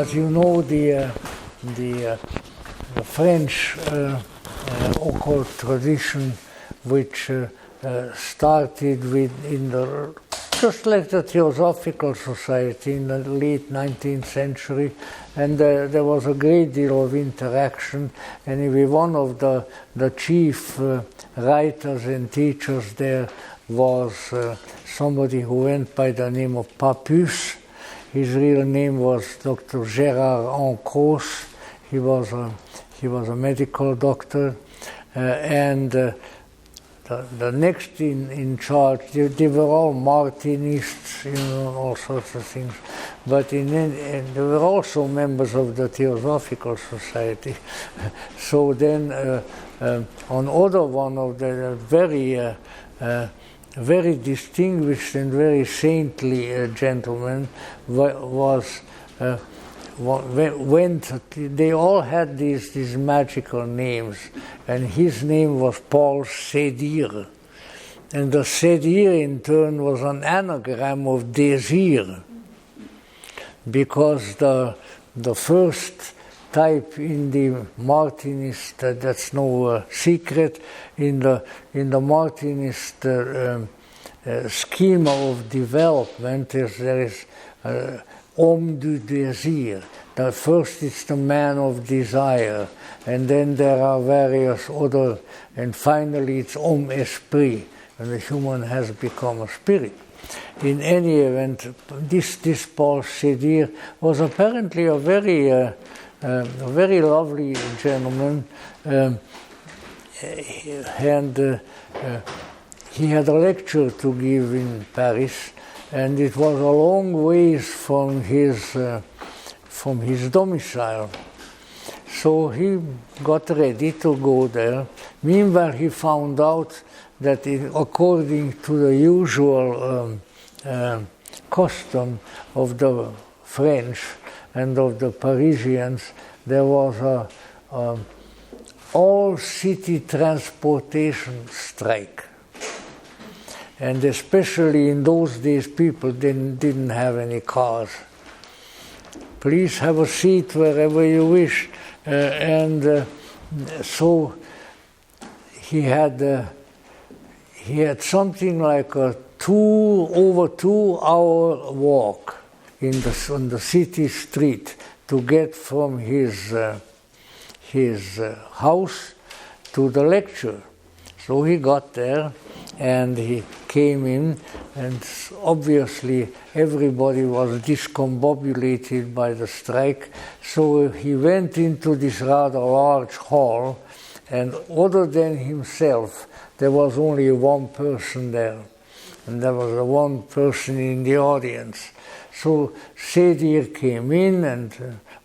as you know, the French occult tradition, which started just like the Theosophical Society in the late 19th century, and there was a great deal of interaction. Anyway, one of the chief writers and teachers there was somebody who went by the name of Papus. His real name was Dr. Gérard Encros. He was a medical doctor, and the next in charge, they were all Martinists, all sorts of things, but they were also members of the Theosophical Society. So then, another one of the very distinguished and very saintly gentlemen they all had these magical names, and his name was Paul Sédir, and the Sédir in turn was an anagram of désir, because the first type in the Martinist, that's no secret, in the Martinist schema of development, there is Homme du désir. First it's the man of desire, and then there are various other, and finally it's Homme esprit, and the human has become a spirit. In any event, this Paul Sédir was apparently a very lovely gentleman, and he had a lecture to give in Paris, and it was a long ways from his domicile. So he got ready to go there. Meanwhile, he found out that according to the usual custom of the French and of the Parisians, there was a all-city transportation strike. And especially in those days, people didn't have any cars. Please have a seat wherever you wish. So he had something like a over 2-hour walk on the city street to get from his house to the lecture. So he got there, and he came in, and obviously everybody was discombobulated by the strike. So he went into this rather large hall, and other than himself, there was only one person there, and there was one person in the audience. So Sédir came in, and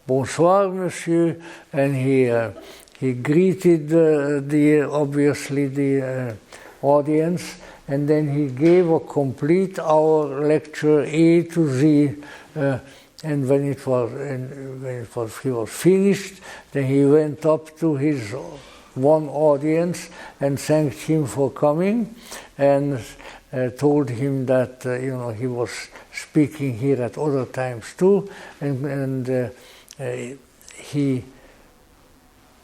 bonsoir, monsieur, and he greeted the audience, and then he gave a complete hour lecture A to Z, and when he was finished, then he went up to his one audience and thanked him for coming, and told him that he was speaking here at other times too, and he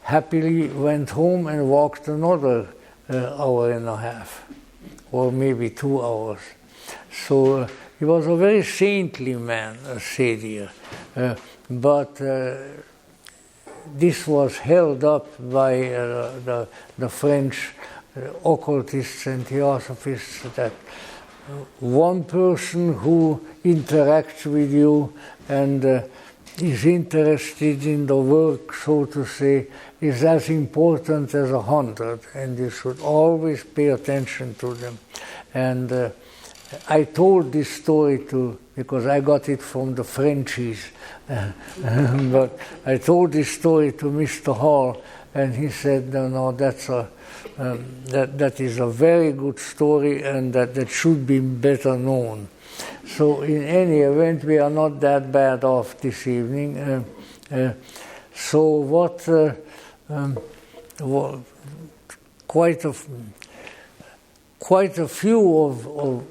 happily went home and walked another hour and a half, or maybe 2 hours. So he was a very saintly man, Sédir, but this was held up by the French occultists and theosophists, that one person who interacts with you and is interested in the work, so to say, is as important as 100, and you should always pay attention to them. And I told this story because I got it from the Frenchies, but I told this story to Mr. Hall, and he said, no, that is a very good story, and that should be better known. So in any event, we are not that bad off this evening. quite a few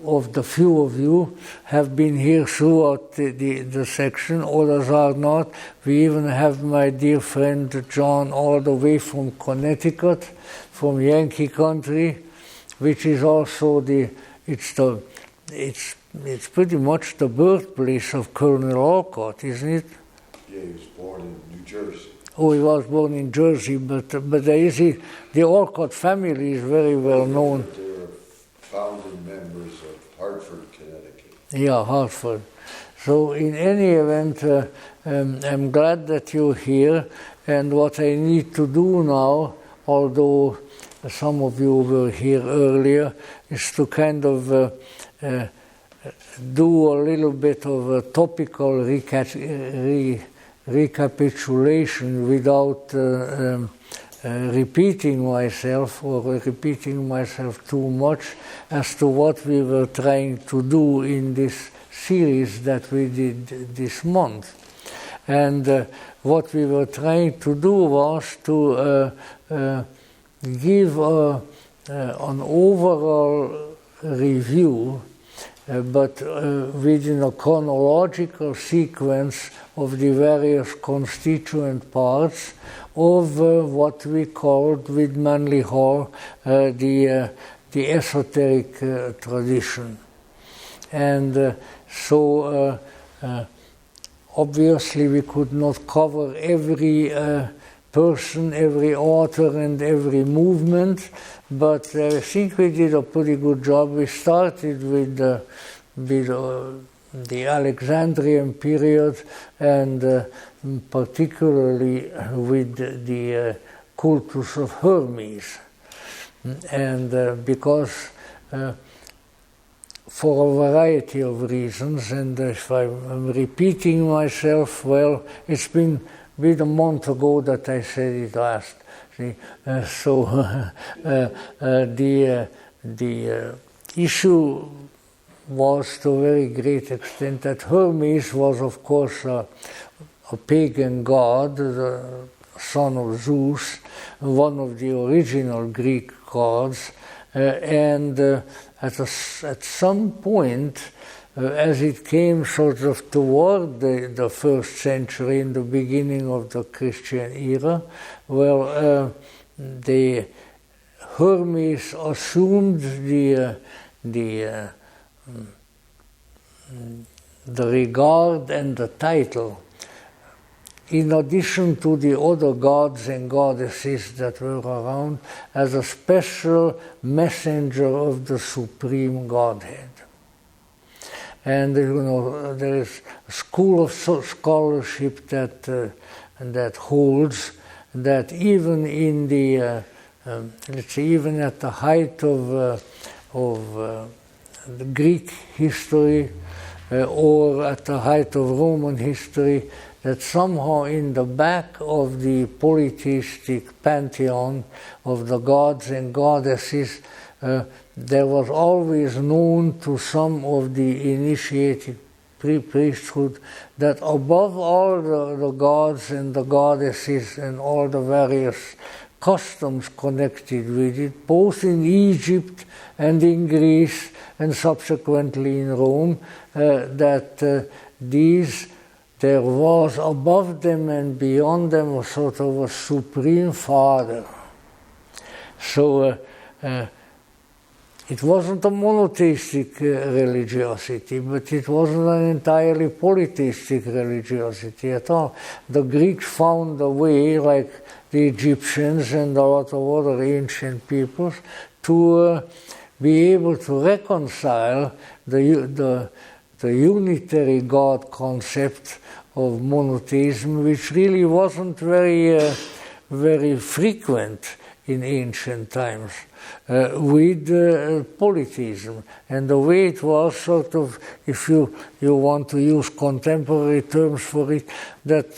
of the few of you have been here throughout the section, others are not. We even have my dear friend John all the way from Connecticut, from Yankee country, which is also it's pretty much the birthplace of Colonel Olcott, isn't it? Yeah, he was born in New Jersey. Oh, he was born in Jersey, but there is the Olcott family is very well known. They were founding members of Hartford, Connecticut. Yeah, Hartford. So in any event, I'm glad that you're here, and what I need to do now, although some of you were here earlier, is to kind of do a little bit of a topical recapitulation without repeating myself or repeating myself too much as to what we were trying to do in this series that we did this month. And what we were trying to do was to give an overall review, but within a chronological sequence of the various constituent parts of what we called with Manly Hall the esoteric tradition. And so obviously we could not cover every person, every author and every movement, but I think we did a pretty good job. We started with the Alexandrian period and particularly with the cultus of Hermes. And because for a variety of reasons, and if I'm repeating myself, well, it's been a month ago that I said it last. So the issue was to a very great extent that Hermes was, of course, a pagan god, the son of Zeus, one of the original Greek gods, and at some point, as it came sort of toward the first century, in the beginning of the Christian era, well, the Hermes assumed the regard and the title, in addition to the other gods and goddesses that were around, as a special messenger of the supreme Godhead. And there is a school of scholarship that holds that even in the let's say even at the height of the Greek history or at the height of Roman history, that somehow in the back of the polytheistic pantheon of the gods and goddesses, there was always known to some of the initiated priesthood that above all the gods and the goddesses and all the various customs connected with it, both in Egypt and in Greece and subsequently in Rome, that there was above them and beyond them a sort of a supreme father. So it wasn't a monotheistic religiosity, but it wasn't an entirely polytheistic religiosity at all. The Greeks found a way, like the Egyptians and a lot of other ancient peoples, to be able to reconcile the unitary God concept of monotheism, which really wasn't very frequent in ancient times, with polytheism. And the way it was sort of, if you want to use contemporary terms for it, that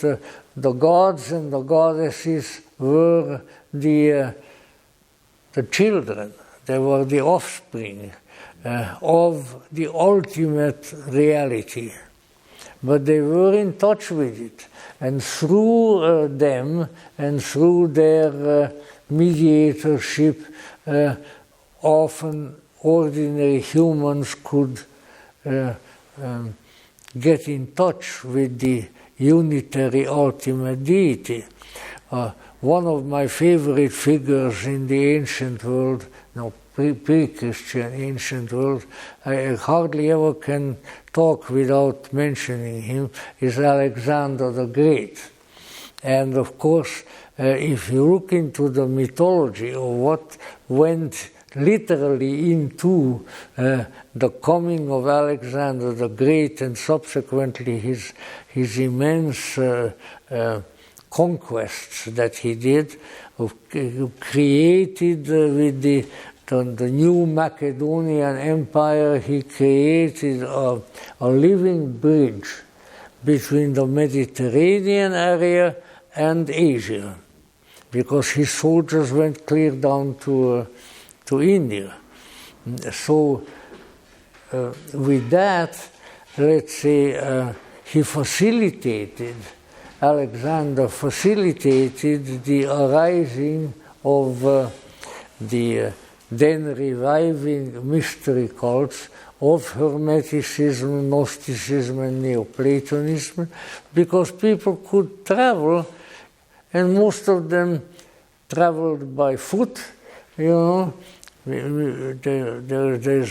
the gods and the goddesses were the children, they were the offspring of the ultimate reality. But they were in touch with it. And through them and through their mediatorship, often ordinary humans could get in touch with the unitary ultimate deity. One of my favorite figures in the ancient world, pre-Christian ancient world, I hardly ever can talk without mentioning him, is Alexander the Great. And of course, if you look into the mythology of what went literally into the coming of Alexander the Great and subsequently his immense conquests that he did, created with the new Macedonian Empire, he created a living bridge between the Mediterranean area and Asia, because his soldiers went clear down to India. So with that, let's say, Alexander facilitated the arising of the then reviving mystery cults of Hermeticism, Gnosticism, and Neoplatonism, because people could travel, and most of them traveled by foot. There's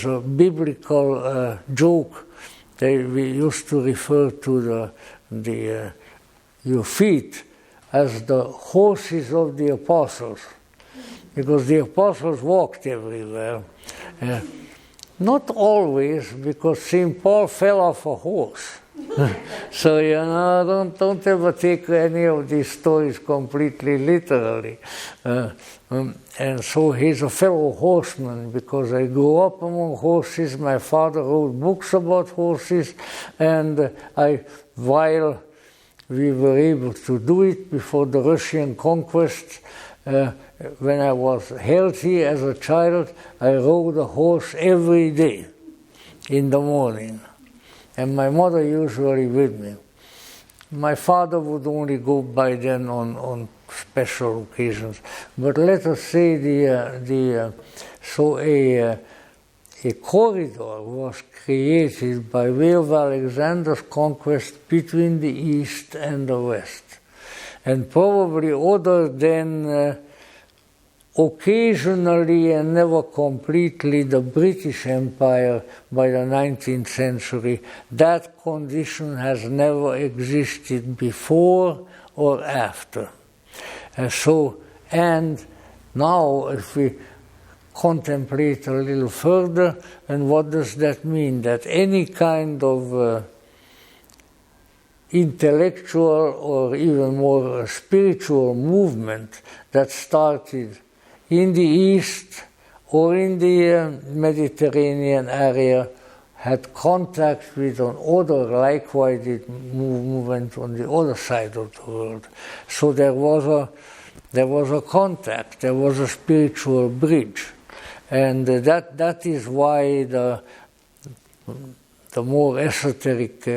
a biblical joke that we used to refer to your feet as the horses of the apostles, because the apostles walked everywhere. Not always, because St. Paul fell off a horse. So, don't ever take any of these stories completely literally. And so he's a fellow horseman, because I grew up among horses. My father wrote books about horses, and while we were able to do it before the Russian conquest, when I was healthy as a child, I rode a horse every day in the morning, and my mother usually with me. My father would only go by then on special occasions. But let us say a corridor was created by way of Alexander's conquest between the East and the West. And probably other than occasionally and never completely the British Empire by the 19th century, that condition has never existed before or after. And now if we contemplate a little further, and what does that mean? That any kind of intellectual or even more spiritual movement that started in the East or in the Mediterranean area had contact with another likewise movement on the other side of the world. So there was a contact, there was a spiritual bridge. And that is why the more esoteric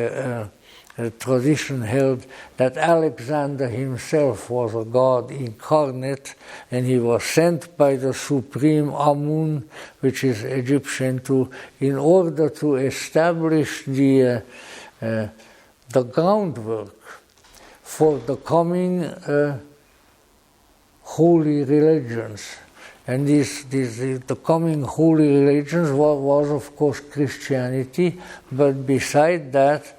tradition held that Alexander himself was a god incarnate, and he was sent by the supreme Amun, which is Egyptian, in order to establish the groundwork for the coming holy religions. And the coming holy religions was of course Christianity, but beside that,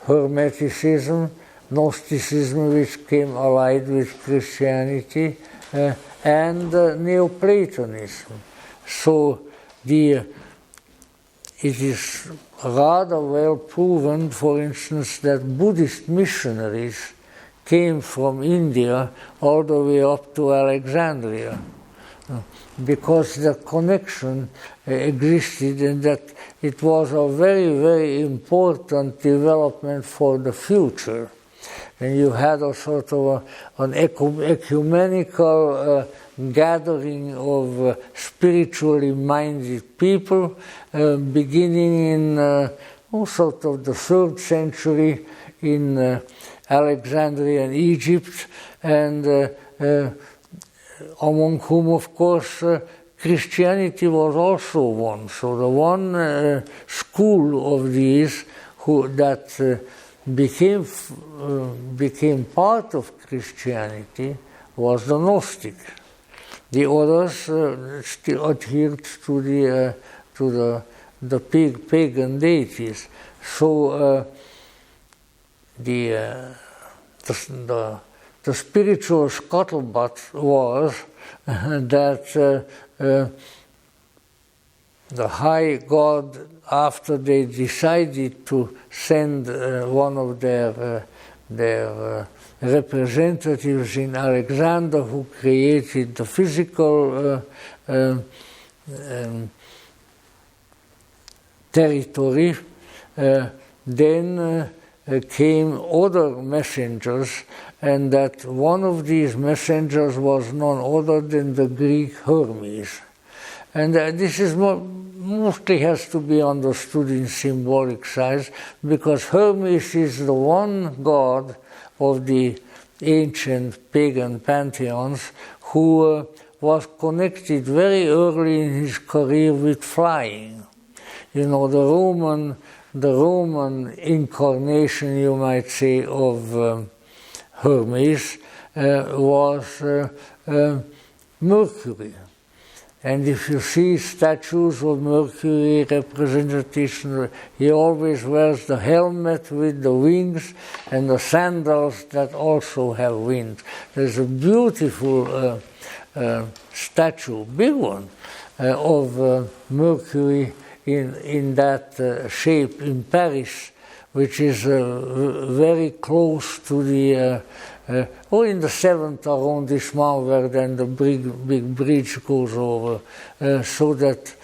Hermeticism, Gnosticism, which came allied with Christianity, and Neoplatonism. So it is rather well proven, for instance, that Buddhist missionaries came from India all the way up to Alexandria, because the connection existed, and that it was a very, very important development for the future. And you had a sort of an ecumenical gathering of spiritually minded people, beginning in sort of the 3rd century in Alexandria and Egypt, and among whom, of course, Christianity was also one. So the one school of these that became part of Christianity was the Gnostic. The others still adhered to the pagan deities. So the spiritual scuttlebutt was that the high god, after they decided to send one of their representatives in Alexander, who created the physical territory, then came other messengers, and that one of these messengers was none other than the Greek Hermes. And this is mostly has to be understood in symbolic size, because Hermes is the one god of the ancient pagan pantheons who was connected very early in his career with flying. You know, the Roman incarnation, you might say, of Hermes was Mercury. And if you see statues of Mercury representation, he always wears the helmet with the wings and the sandals that also have wings. There's a beautiful statue, big one, of Mercury in that shape in Paris, which is very close to the or in the 7th arrondissement, where then the big bridge goes over, so that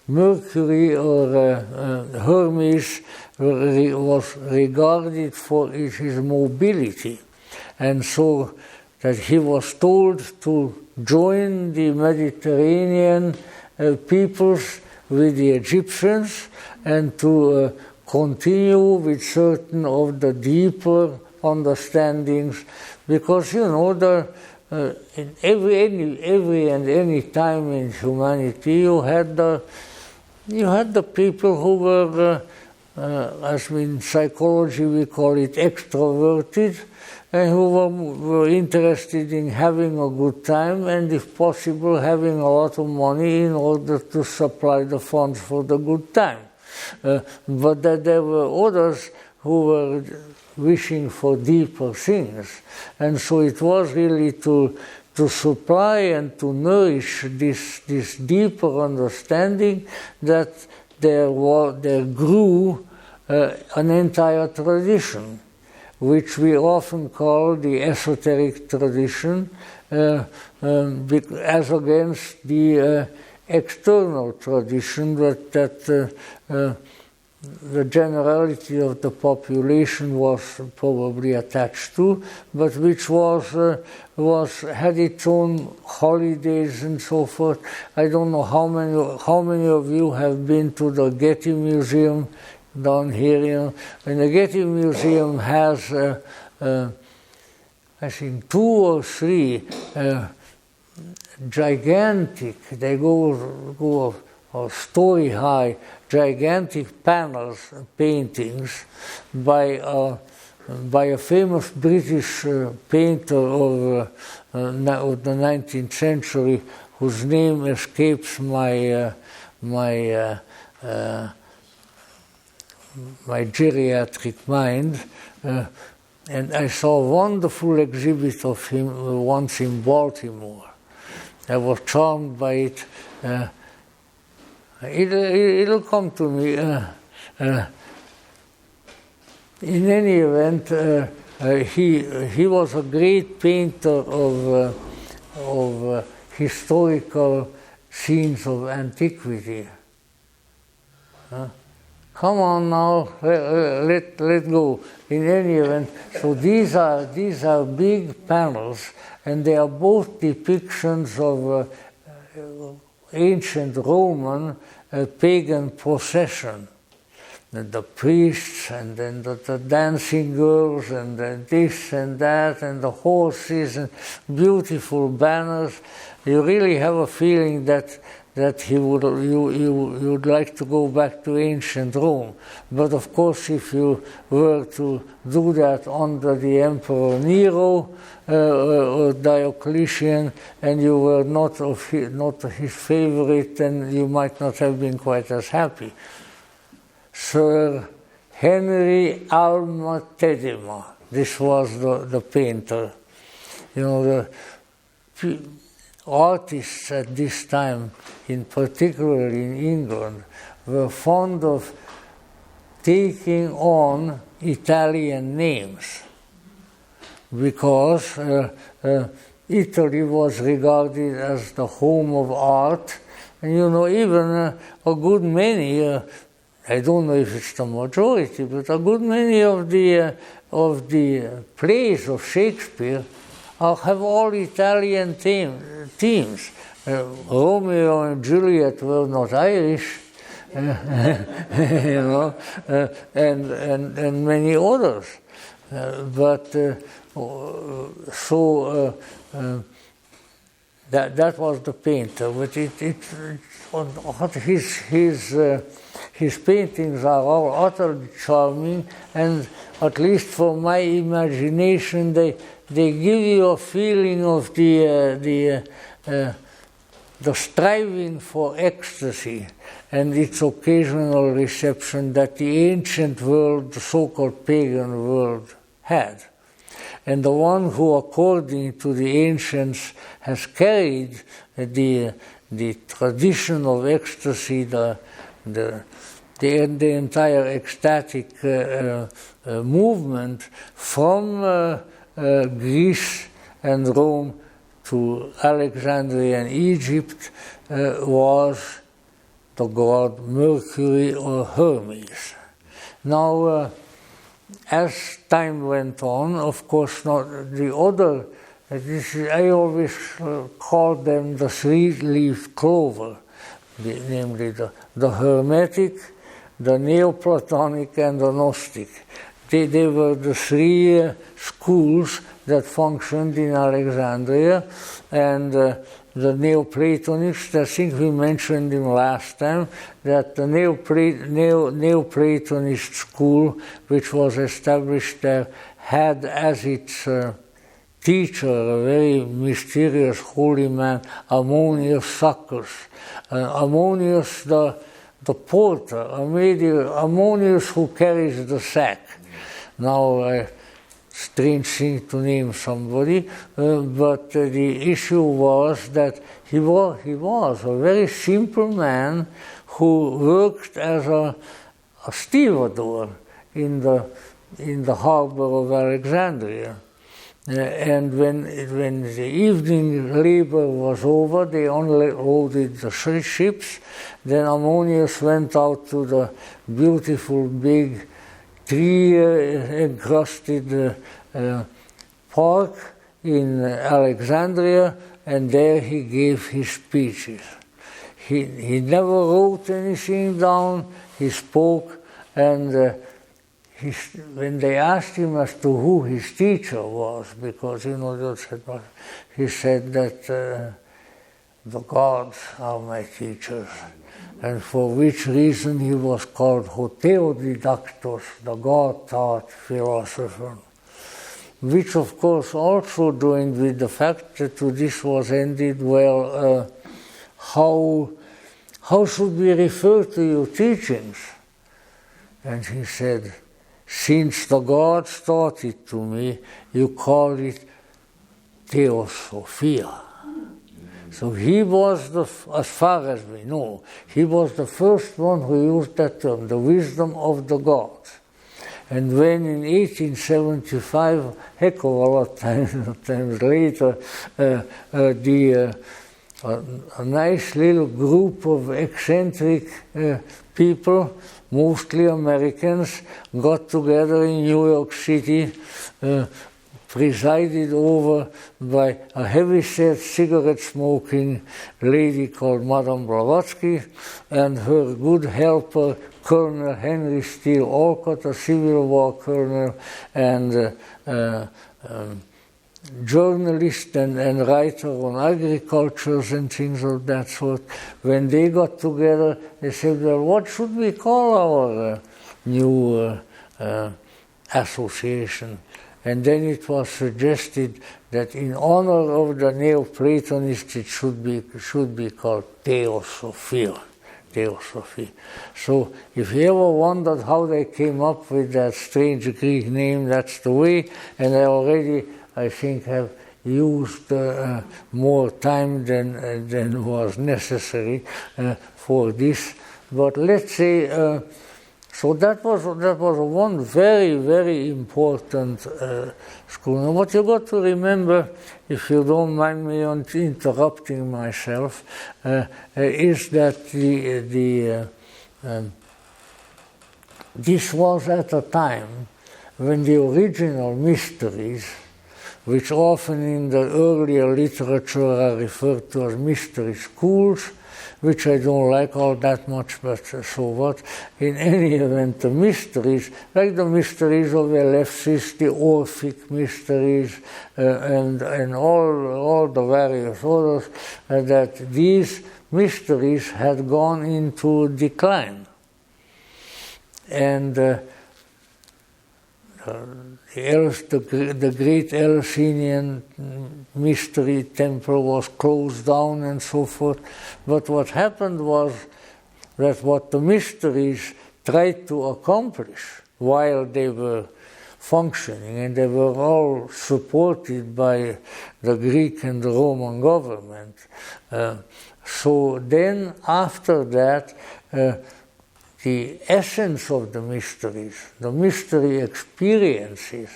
Mercury or Hermes was regarded for his mobility, and so that he was told to join the Mediterranean peoples with the Egyptians and to continue with certain of the deeper understandings, because you know in every and any time in humanity you had the people who were as in psychology we call it extroverted, and who were interested in having a good time, and if possible having a lot of money in order to supply the funds for the good time. But that there were others who were wishing for deeper things, and so it was really to supply and to nourish this deeper understanding that there grew an entire tradition, which we often call the esoteric tradition, as against the external tradition that the generality of the population was probably attached to, but which had its own holidays and so forth. I don't know how many of you have been to the Getty Museum down here. And the Getty Museum has, I think, 2 or 3 gigantic. They go story high, gigantic panels, paintings by a famous British painter of the 19th century, whose name escapes my geriatric mind. And I saw a wonderful exhibit of him once in Baltimore. I was charmed by it. It'll come to me. In any event, he was a great painter of historical scenes of antiquity. Come on now, let go. In any event, so these are big panels, and they are both depictions of ancient Roman pagan procession. The priests, and then the dancing girls, and then this and that, and the horses, and beautiful banners. you really have a feeling that you would like to go back to ancient Rome. But of course, if you were to do that under the Emperor Nero or Diocletian, and you were not his favorite, then you might not have been quite as happy. Sir Henry Alma-Tadema, this was the painter. You know, the artists at this time, in particular in England, were fond of taking on Italian names because Italy was regarded as the home of art, and you know, even a good many, I don't know if it's the majority, but a good many of the plays of Shakespeare have all Italian themes. Romeo and Juliet were not Irish, you know, and many others. That was the painter. But his paintings are all utterly charming, and at least for my imagination, they give you a feeling of the striving for ecstasy and its occasional reception that the ancient world, the so-called pagan world, had. And the one who, according to the ancients, has carried the tradition of ecstasy, the entire ecstatic movement from Greece and Rome to Alexandria and Egypt was the god Mercury or Hermes. Now, as time went on, of course, the other, I always call them the three-leaf clover, namely the Hermetic, the Neoplatonic, and the Gnostic. They were the three schools that functioned in Alexandria, and the Neoplatonists, I think we mentioned him last time, that the Neoplatonist school, which was established there, had as its teacher a very mysterious holy man, Ammonius Saccus. Ammonius the porter, Ammonius who carries the sack. Now, strange thing to name somebody, but the issue was that he was a very simple man who worked as a stevedore in the harbor of Alexandria. And when the evening labor was over, they unloaded the ships. Then Ammonius went out to the beautiful big tree-encrusted park in Alexandria, and there he gave his speeches. He never wrote anything down, he spoke, and when they asked him as to who his teacher was, because, you know, he said that the gods are my teachers, and for which reason he was called Hoteodidactos, the God-taught philosopher, which of course also joined with the fact that to this was ended, well, how should we refer to your teachings? And he said, since the gods taught it to me, you call it Theosophia. So he was, as far as we know, he was the first one who used that term, the wisdom of the gods. And when in 1875, heck of a lot of times later, a nice little group of eccentric people, mostly Americans, got together in New York City, presided over by a heavy-set cigarette-smoking lady called Madame Blavatsky and her good helper, Colonel Henry Steele Olcott, a Civil War colonel, and journalist and writer on agricultures and things of that sort, when they got together, they said, well, what should we call our new association? And then it was suggested that in honor of the Neoplatonists, it should be called Theosophia. Theosophy. So if you ever wondered how they came up with that strange Greek name, that's the way. And I already, I think, have used more time than was necessary for this. But let's say, so that was one very, very important school. And what you got to remember, if you don't mind me interrupting myself, is that this was at a time when the original mysteries, which often in the earlier literature are referred to as mystery schools, which I don't like all that much, but so what. In any event, the mysteries, like the mysteries of Eleusis, the Orphic mysteries, and all the various others, that these mysteries had gone into decline. And the great Eleusinian mystery temple was closed down and so forth. But what happened was that what the mysteries tried to accomplish while they were functioning, and they were all supported by the Greek and the Roman government. So then after that, the essence of the mysteries, the mystery experiences,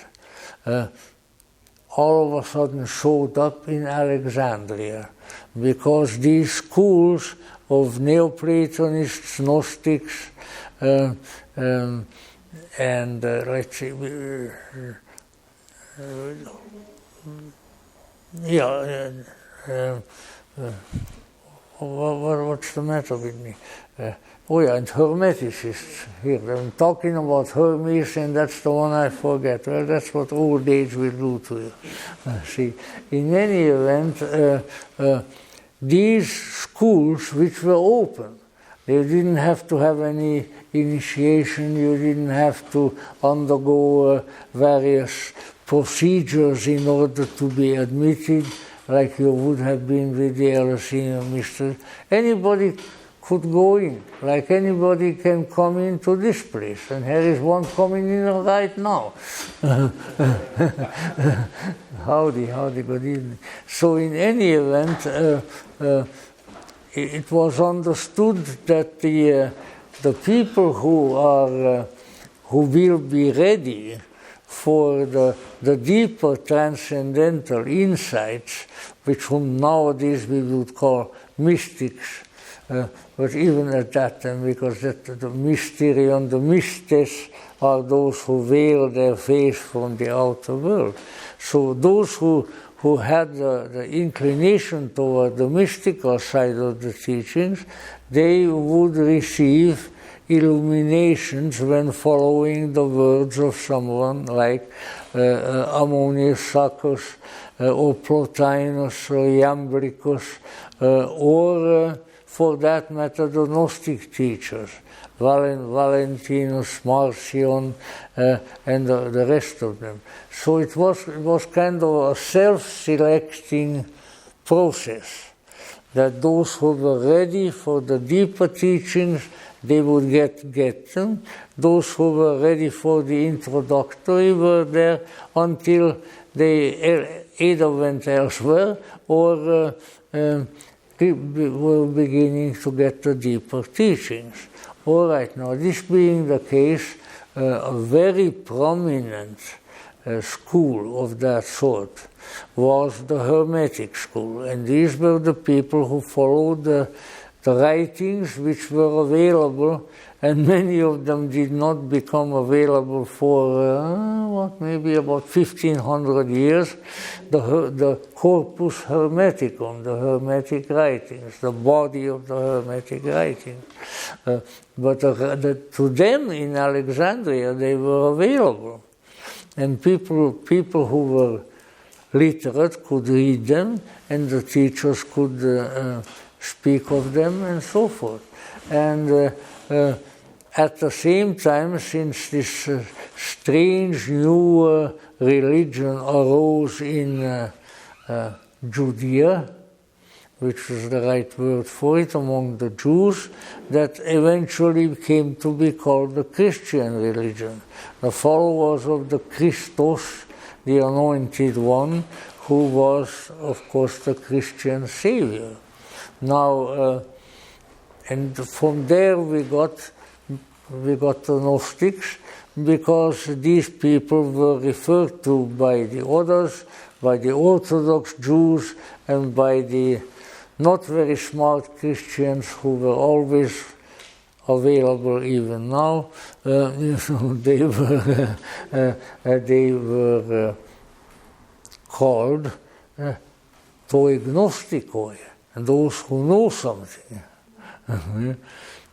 all of a sudden showed up in Alexandria, because these schools of Neoplatonists, Gnostics, and let's see, what's the matter with me? And Hermeticists here. I'm talking about Hermes, and that's the one I forget. Well, that's what old age will do to you. See, in any event, these schools, which were open, they didn't have to have any initiation, you didn't have to undergo various procedures in order to be admitted, like you would have been with the Eleusinian mystery. Anybody could go in, like anybody can come into this place, and here is one coming in right now. Howdy, good evening. So in any event, it was understood that the people who will be ready for the deeper transcendental insights, which nowadays we would call mystics, but even at that time, because the mysterion, the mystes, are those who veil their face from the outer world. So those who had the inclination toward the mystical side of the teachings, they would receive illuminations when following the words of someone like Ammonius Saccus, or Plotinus, or Iambricus, or for that matter, the Gnostic teachers, Valentinus, Marcion, and the rest of them. So it was kind of a self-selecting process, that those who were ready for the deeper teachings, they would get them. Those who were ready for the introductory were there until they either went elsewhere or were beginning to get the deeper teachings. All right, now this being the case, a very prominent school of that sort was the Hermetic school, and these were the people who followed the writings which were available, and many of them did not become available for maybe about 1500 years. The corpus hermeticum, the Hermetic writings, the body of the Hermetic writings. But to them in Alexandria they were available, and people who were literate could read them, and the teachers could speak of them, and so forth. And at the same time, since this strange new religion arose in Judea, which was the right word for it, among the Jews, that eventually came to be called the Christian religion. The followers of the Christos, the Anointed One, who was, of course, the Christian Savior. Now, and from there we got the Gnostics, because these people were referred to by the others, by the Orthodox Jews, and by the not very smart Christians who were always available even now. They were called toi gnostikoi, and those who know something.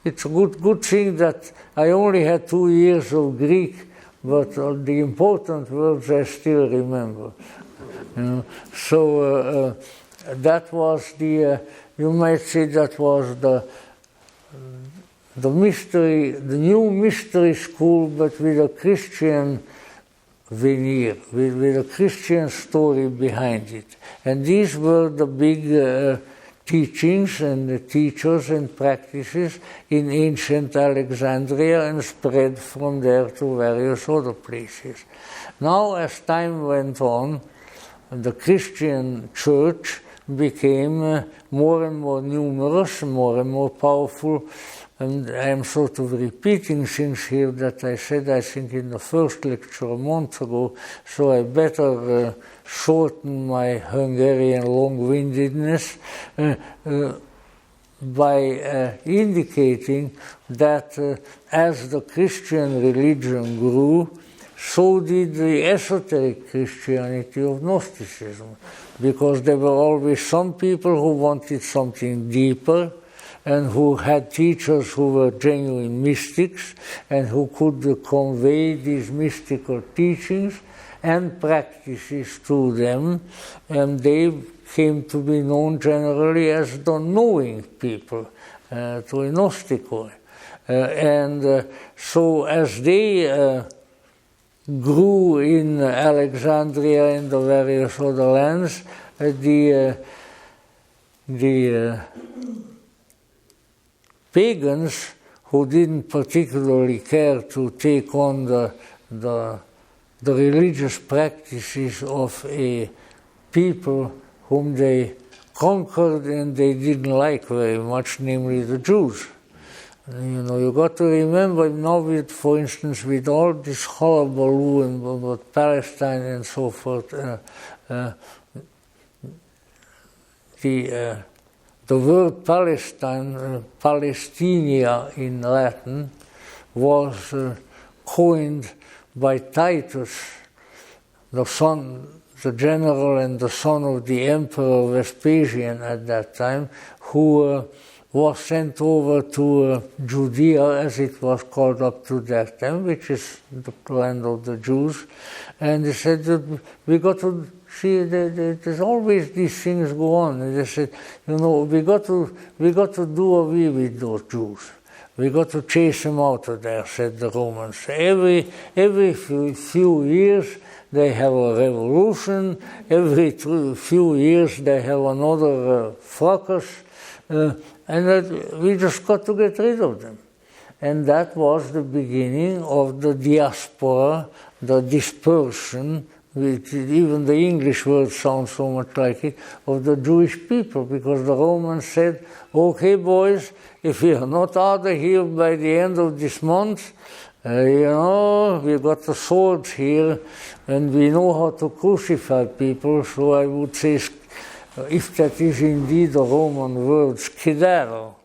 It's a good thing that I only had 2 years of Greek, but the important words I still remember. So that was the, you might say that was the mystery, the new mystery school, but with a Christian veneer, with a Christian story behind it. And these were the big teachings and the teachers and practices in ancient Alexandria, and spread from there to various other places. Now, as time went on, the Christian church became more and more numerous, more and more powerful, and I am sort of repeating things here that I said, I think, in the first lecture a month ago, so I better shorten my Hungarian long-windedness by indicating that as the Christian religion grew, so did the esoteric Christianity of Gnosticism, because there were always some people who wanted something deeper, and who had teachers who were genuine mystics, and who could convey these mystical teachings and practices to them, and they came to be known generally as the knowing people, to Gnostikoi. And so as they grew in Alexandria and the various other lands, the pagans, who didn't particularly care to take on the religious practices of a people whom they conquered and they didn't like very much, namely the Jews. You know, you got to remember now, with, for instance, with all this hullabaloo about Palestine and so forth, the word Palestine, Palestinia in Latin, was coined by Titus, the general and the son of the Emperor Vespasian at that time, who was sent over to Judea, as it was called up to that time, which is the land of the Jews, and he said that we got to see, there's always these things go on. And they said, you know, we got to do away with those Jews. We got to chase them out of there, said the Romans. Every few years they have a revolution. Every few years they have another fracas, and that we just got to get rid of them. And that was the beginning of the diaspora, the dispersion, which even the English word sounds so much like it, of the Jewish people, because the Romans said, okay, boys, if we are not out of here by the end of this month, you know, we've got the swords here, and we know how to crucify people, so I would say, if that is indeed the Roman word, skedaddle.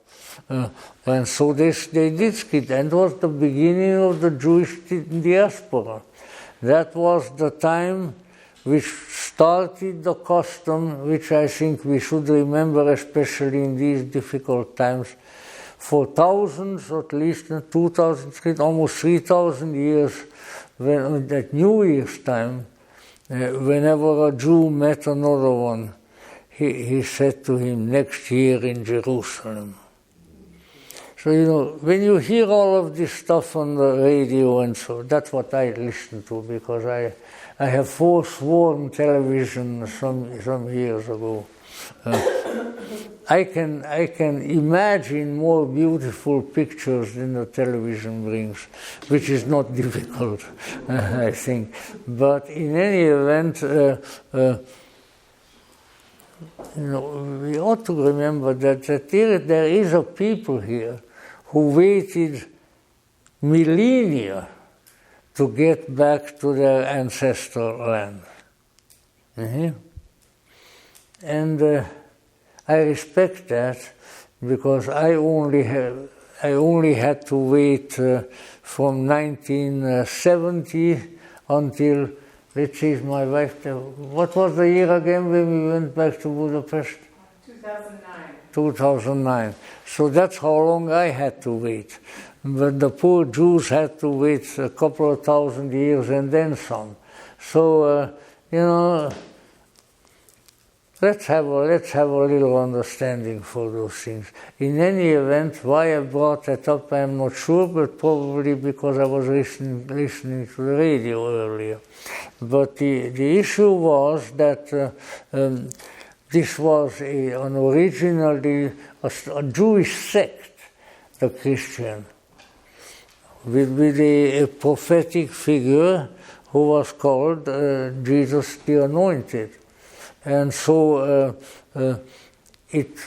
And so they did skedaddle, and it was the beginning of the Jewish diaspora. That was the time which started the custom, which I think we should remember, especially in these difficult times, for thousands, at least 2,000, almost 3,000 years, when at New Year's time, whenever a Jew met another one, he said to him, next year in Jerusalem. So, when you hear all of this stuff on the radio and so, that's what I listen to, because I have forsworn television some years ago. I can imagine more beautiful pictures than the television brings, which is not difficult, I think. But in any event, we ought to remember that there is a people here who waited millennia to get back to their ancestral land. And I respect that, because I only had to wait from 1970 until, let's see, my wife, what was the year again when we went back to Budapest? 2009. So that's how long I had to wait. But the poor Jews had to wait a couple of thousand years and then some. So, let's have a little understanding for those things. In any event, why I brought that up, I'm not sure, but probably because I was listening to the radio earlier. But the issue was that this was originally a Jewish sect, the Christian, with a prophetic figure who was called Jesus the Anointed. And so it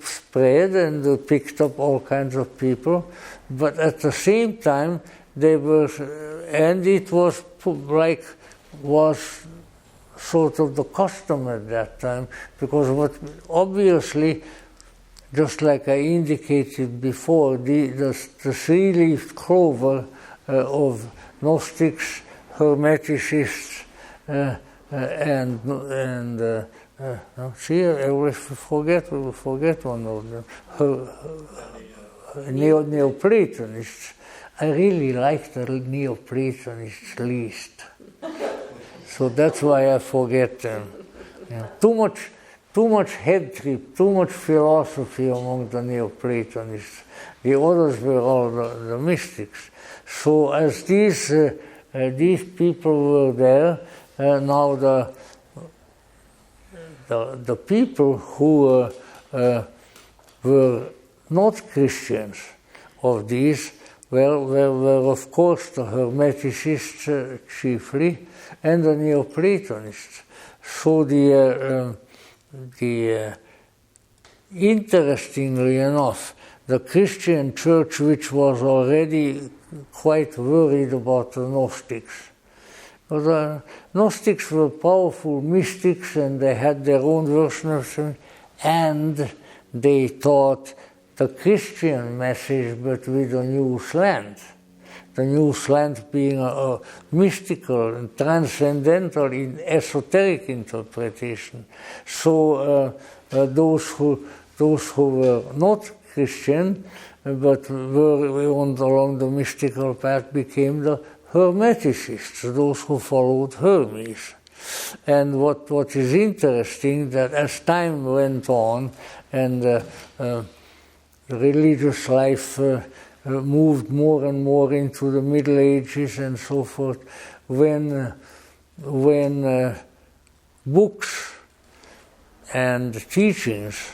spread and picked up all kinds of people, but at the same time it was sort of the custom at that time, because obviously, just like I indicated before, the three-leaved clover of Gnostics, Hermeticists, see, I always forget one of them. Neoplatonists. I really like the Neoplatonists least. So that's why I forget them. Too much head trip, too much philosophy among the Neoplatonists. The others were all the mystics. So as these people were there, now the people who were not Christians of these were of course the Hermeticists chiefly, and the Neoplatonists. So interestingly enough, the Christian church, which was already quite worried about the Gnostics. The Gnostics were powerful mystics, and they had their own version of it, and they taught the Christian message, but with a new slant. The new slant being a mystical and transcendental, esoteric interpretation. So those who were not Christian, but were along the mystical path, became the Hermeticists, those who followed Hermes. And what is interesting, that as time went on and the religious life moved more and more into the Middle Ages and so forth, when books and teachings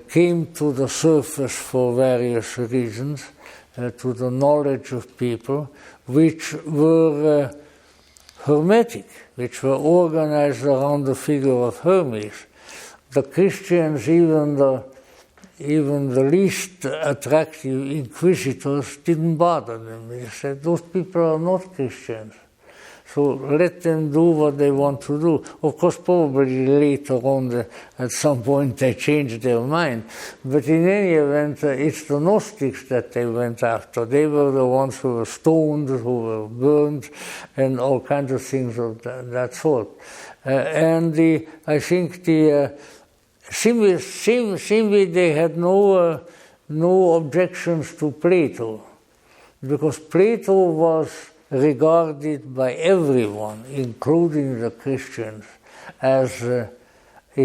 came to the surface for various reasons, to the knowledge of people, which were Hermetic, which were organized around the figure of Hermes. The Christians, even the least attractive inquisitors, didn't bother them. They said, those people are not Christians, so let them do what they want to do. Of course, probably later on, at some point, they changed their mind. But in any event, it's the Gnostics that they went after. They were the ones who were stoned, who were burned, and all kinds of things of that sort. I think simply they had no objections to Plato, because Plato was regarded by everyone, including the Christians, as a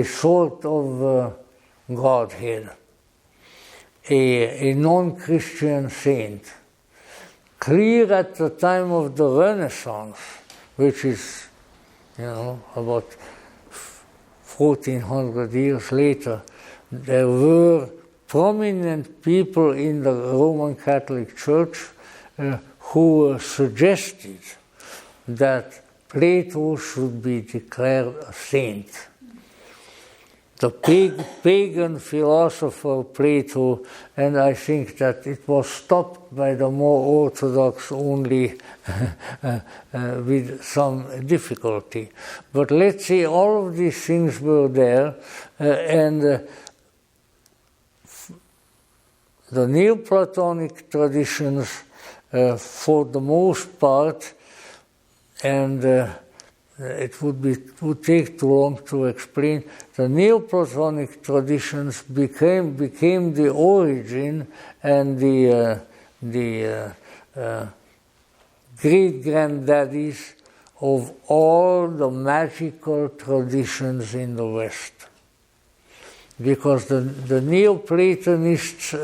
sort of Godhead, a non-Christian saint. Clear at the time of the Renaissance, which is, about 1400 years later, there were prominent people in the Roman Catholic Church who suggested that Plato should be declared a saint. The pagan philosopher Plato, and I think that it was stopped by the more orthodox only with some difficulty. But let's say all of these things were there, and the Neoplatonic traditions, for the most part, and it would take too long to explain. The Neoplatonic traditions became the origin and the great-granddaddies of all the magical traditions in the West. Because the Neoplatonists'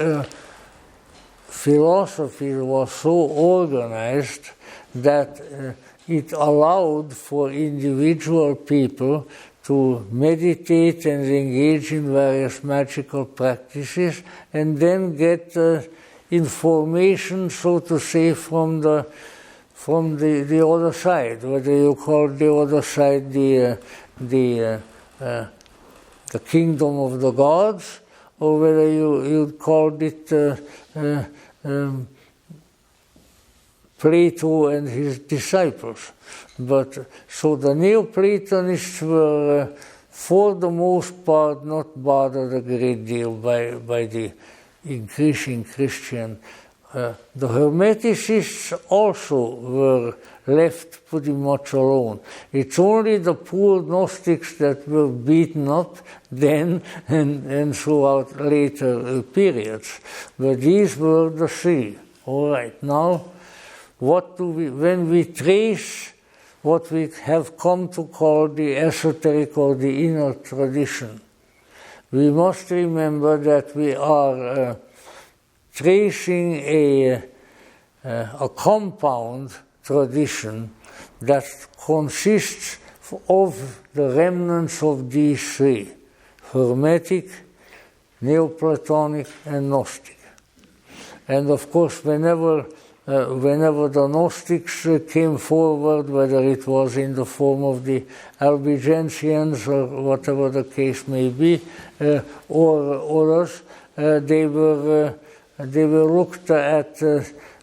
philosophy was so organized that it allowed for individual people to meditate and engage in various magical practices and then get information, so to say, from the other side, whether you call the other side the kingdom of the gods, or whether you called it Plato and his disciples. But so the Neoplatonists were, for the most part, not bothered a great deal by the increasing Christian. The Hermeticists also were left pretty much alone. It's only the poor Gnostics that were beaten up then and throughout later periods. But these were the three. All right, now, when we trace what we have come to call the esoteric or the inner tradition, we must remember that we are tracing a compound tradition that consists of the remnants of these three: Hermetic, Neoplatonic, and Gnostic. And of course, whenever the Gnostics came forward, whether it was in the form of the Albigensians or whatever the case may be, or others, they were looked at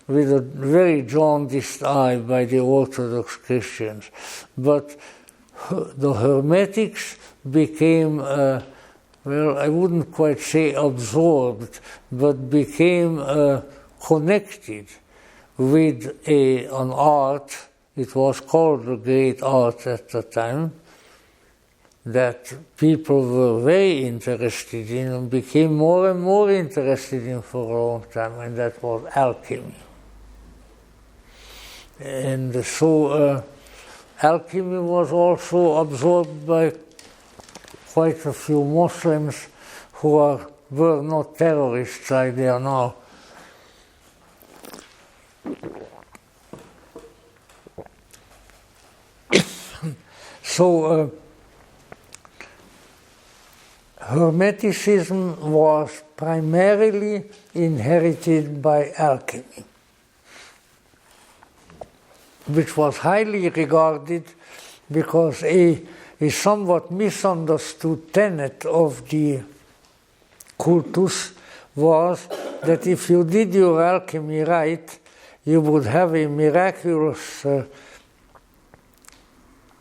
with a very jaundiced eye by the Orthodox Christians. But the Hermetics became, well, I wouldn't quite say absorbed, but became connected with an art. It was called the great art at the time, that people were very interested in and became more and more interested in for a long time, and that was alchemy. And so alchemy was also absorbed by quite a few Muslims who were not terrorists like they are now. So Hermeticism was primarily inherited by alchemy, which was highly regarded because a somewhat misunderstood tenet of the cultus was that if you did your alchemy right, you would have a miraculous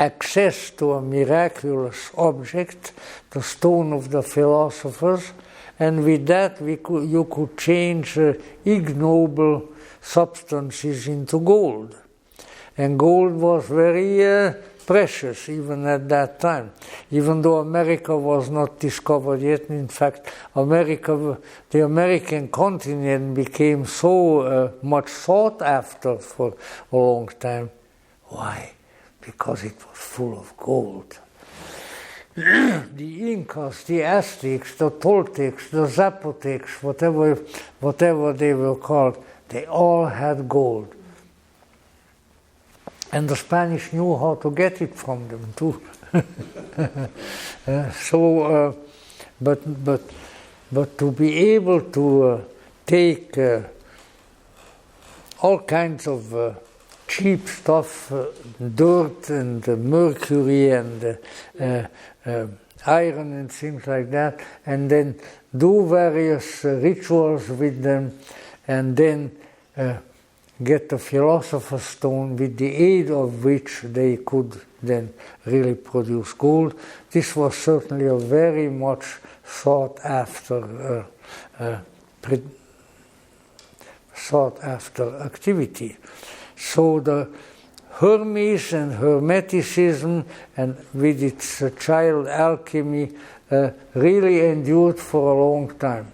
access to a miraculous object, the stone of the philosophers, and with that you could change ignoble substances into gold. And gold was very precious even at that time. Even though America was not discovered yet, in fact, the American continent became so much sought after for a long time. Why? Because it was full of gold. The Incas, the Aztecs, the Toltecs, the Zapotecs, whatever they were called, they all had gold. And the Spanish knew how to get it from them too. But to be able to take all kinds of cheap stuff, dirt and mercury and iron and things like that, and then do various rituals with them, and then get the philosopher's stone, with the aid of which they could then really produce gold. This was certainly a very much sought after activity. So the Hermes and Hermeticism, and with its child alchemy, really endured for a long time.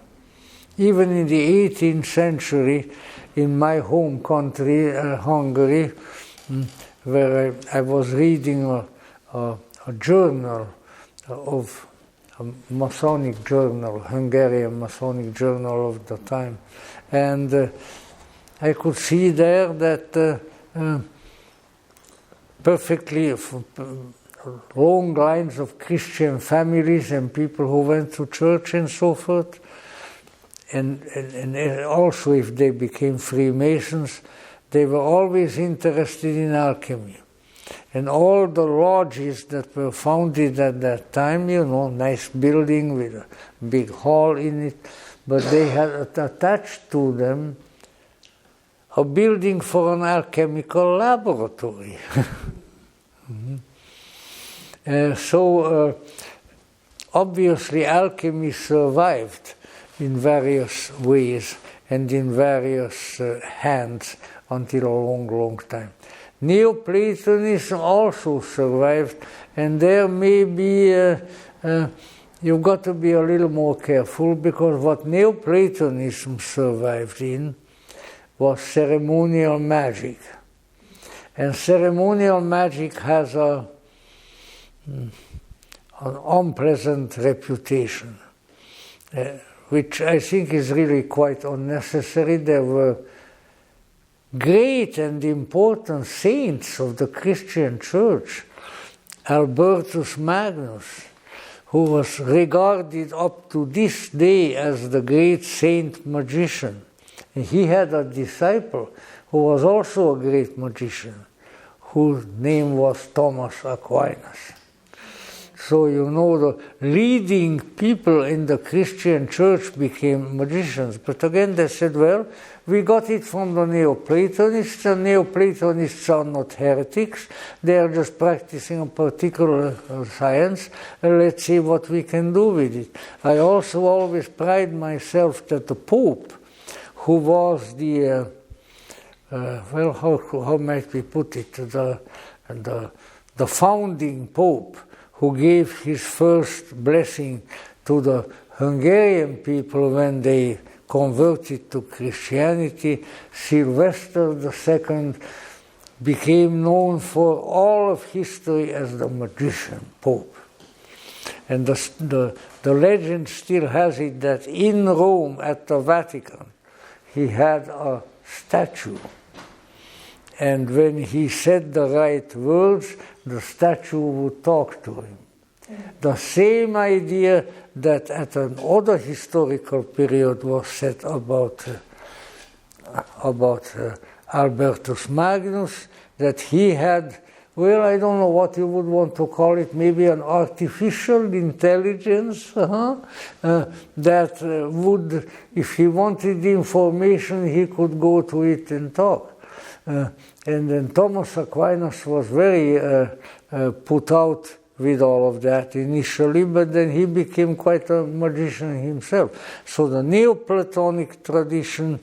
Even in the 18th century, in my home country, Hungary, where I was reading a journal of a Masonic journal, Hungarian Masonic journal of the time, and I could see there that perfectly long lines of Christian families and people who went to church and so forth, and also if they became Freemasons, they were always interested in alchemy. And all the lodges that were founded at that time, nice building with a big hall in it, but they had attached to them a building for an alchemical laboratory. So obviously alchemy survived in various ways and in various hands until a long, long time. Neoplatonism also survived, and there may be, you've got to be a little more careful, because what Neoplatonism survived in was ceremonial magic. And ceremonial magic has an unpleasant reputation, which I think is really quite unnecessary. There were great and important saints of the Christian Church. Albertus Magnus, who was regarded up to this day as the great saint magician. And he had a disciple who was also a great magician, whose name was Thomas Aquinas. So the leading people in the Christian church became magicians. But again, they said, well, we got it from the Neoplatonists, and Neoplatonists are not heretics. They are just practicing a particular science, and let's see what we can do with it. I also always pride myself that the Pope, who was the, how might we put it, the founding Pope, who gave his first blessing to the Hungarian people when they converted to Christianity, Sylvester II, became known for all of history as the magician Pope. And the legend still has it that in Rome, at the Vatican, he had a statue. And when he said the right words, the statue would talk to him. The same idea that at another historical period was said about Albertus Magnus, that he had, well, I don't know what you would want to call it, maybe an artificial intelligence that would, if he wanted the information, he could go to it and talk. And then Thomas Aquinas was very put out with all of that initially, but then he became quite a magician himself. So the Neoplatonic tradition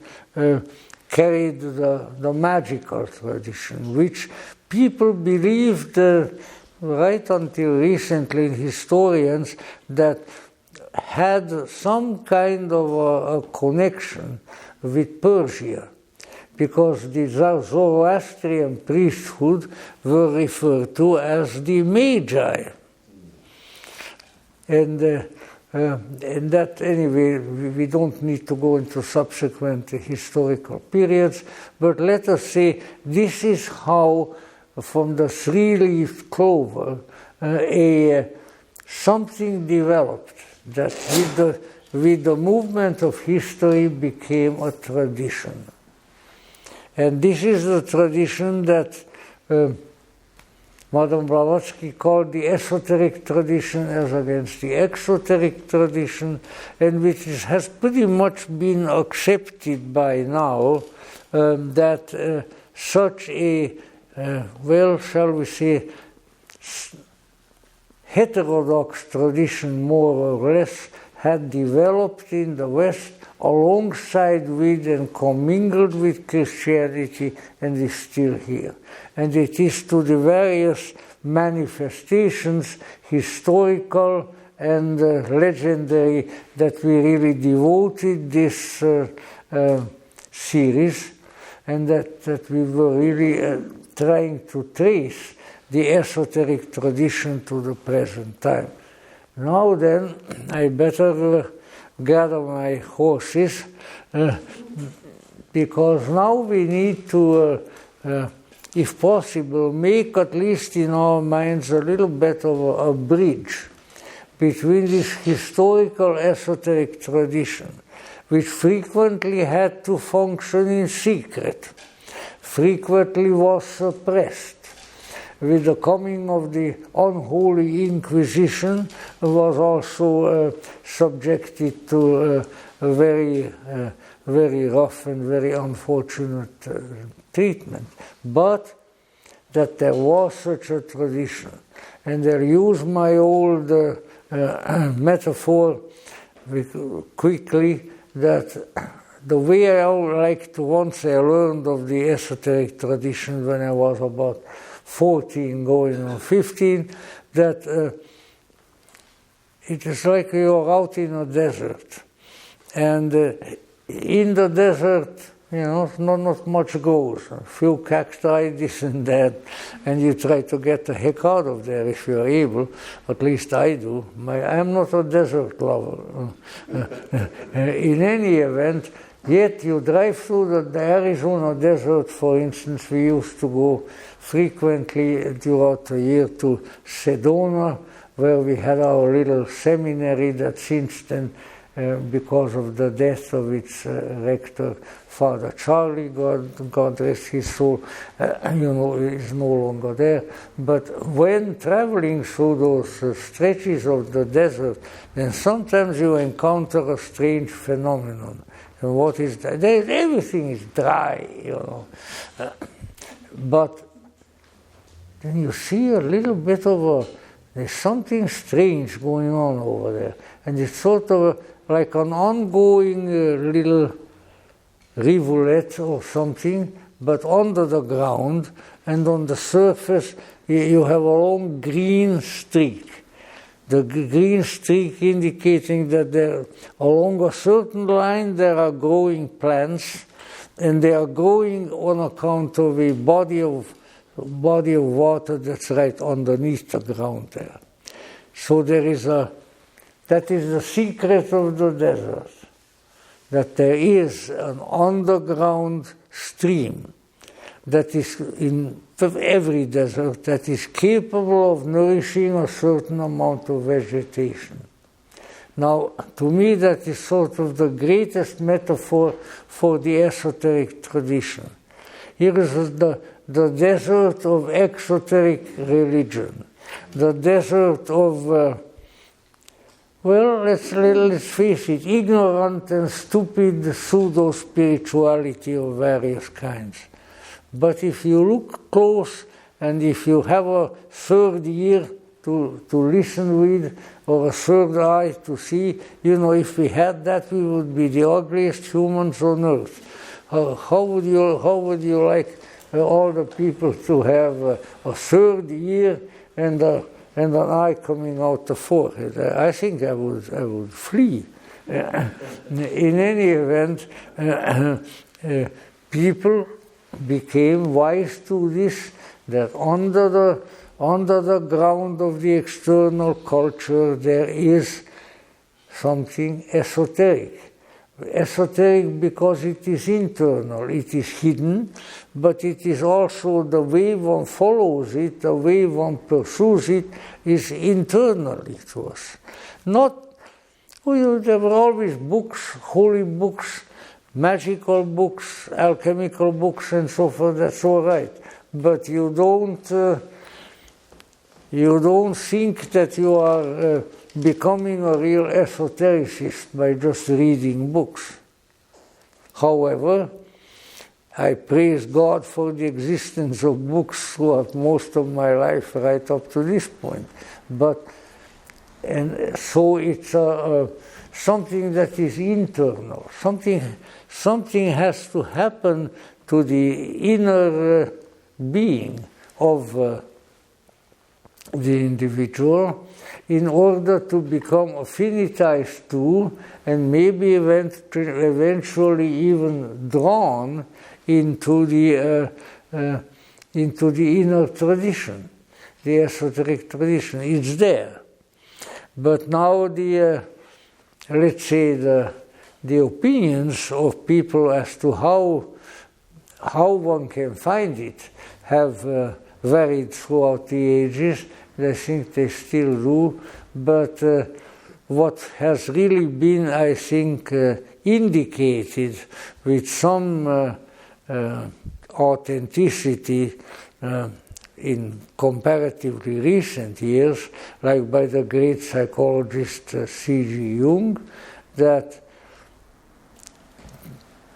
carried the magical tradition, which people believed, right until recently, historians, that had some kind of a connection with Persia, because the Zoroastrian priesthood were referred to as the Magi. And that, anyway, we don't need to go into subsequent historical periods, but let us say this is how, from the three-leaved clover, something developed that with the movement of history became a tradition. And this is the tradition that Madame Blavatsky called the esoteric tradition as against the exoteric tradition, and which has pretty much been accepted by now, that such a, well, shall we say, heterodox tradition, more or less, had developed in the West alongside with and commingled with Christianity, and is still here. And it is to the various manifestations, historical and legendary, that we really devoted this series, and that we were really trying to trace the esoteric tradition to the present time. Now then, I better gather my horses, because now we need to, if possible, make at least in our minds a little bit of a bridge between this historical esoteric tradition, which frequently had to function in secret, frequently was suppressed. With the coming of the unholy Inquisition, was also subjected to very rough and very unfortunate treatment. But that there was such a tradition. And I'll use my old metaphor quickly, that the way I like to, once I learned of the esoteric tradition when I was about 14 going on 15, that it is like you're out in a desert, and in the desert, you know, not much goes, a few cacti, this and that, and you try to get the heck out of there if you're able. At least I do. I'm not a desert lover. In any event, yet you drive through the Arizona desert, for instance. We used to go frequently throughout the year to Sedona, where we had our little seminary that since then, because of the death of its rector, Father Charlie, God rest his soul, is no longer there. But when traveling through those stretches of the desert, then sometimes you encounter a strange phenomenon. And what is that? Everything is dry, but then you see a little bit of there's something strange going on over there. And it's sort of like an ongoing little rivulet or something, but under the ground, and on the surface you have a long green streak. The green streak indicating that there, along a certain line there are growing plants, and they are growing on account of a body of water that's right underneath the ground there. So that is the secret of the desert, that there is an underground stream that is in every desert that is capable of nourishing a certain amount of vegetation. Now, to me, that is sort of the greatest metaphor for the esoteric tradition. Here is the desert of exoteric religion, the desert of, well, let's face it, ignorant and stupid pseudo-spirituality of various kinds. But if you look close, and if you have a third ear to listen with, or a third eye to see, if we had that, we would be the ugliest humans on earth. How would you like all the people to have a third ear and an eye coming out the forehead. I think I would flee. In any event, people became wise to this, that under the ground of the external culture there is something esoteric. Esoteric because it is internal, it is hidden, but it is also the way one follows it, the way one pursues it is internally to us. There were always books, holy books, magical books, alchemical books, and so forth. That's all right, but you don't think that you are becoming a real esotericist by just reading books. However, I praise God for the existence of books throughout most of my life, right up to this point. And so it's something that is internal. Something has to happen to the inner being of the individual in order to become affinitized to, and maybe eventually even drawn into the inner tradition, the esoteric tradition. It's there. But now let's say the opinions of people as to how one can find it have varied throughout the ages. I think they still do, but what has really been, I think, indicated with some authenticity in comparatively recent years, like by the great psychologist C.G. Jung, that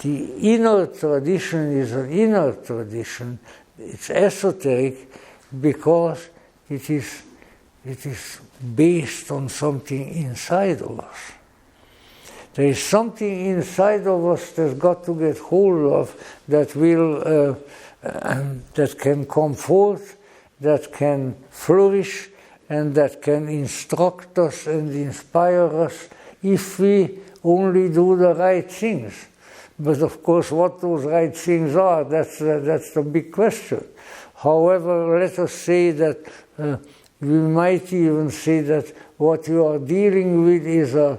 the inner tradition is an inner tradition. It's esoteric because it is based on something inside of us. There is something inside of us that's got to get hold of that will that can come forth, that can flourish, and that can instruct us and inspire us if we only do the right things. But of course, what those right things are, that's the big question. However, let us say that we might even say that what you are dealing with is an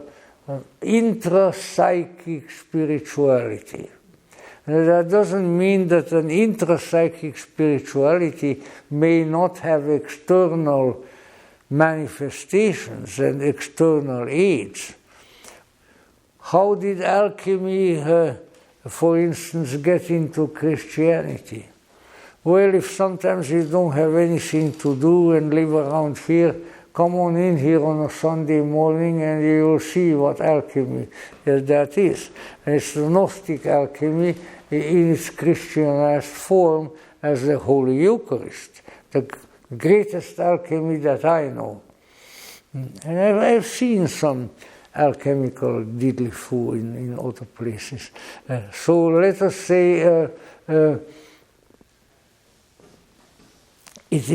intra-psychic spirituality. And that doesn't mean that an intra-psychic spirituality may not have external manifestations and external aids. How did alchemy, for instance, get into Christianity? Well, if sometimes you don't have anything to do and live around here, come on in here on a Sunday morning and you will see what alchemy that is. And it's the Gnostic alchemy in its Christianized form as the Holy Eucharist, the greatest alchemy that I know. And I've seen some alchemical diddly-foo in other places. So let us say it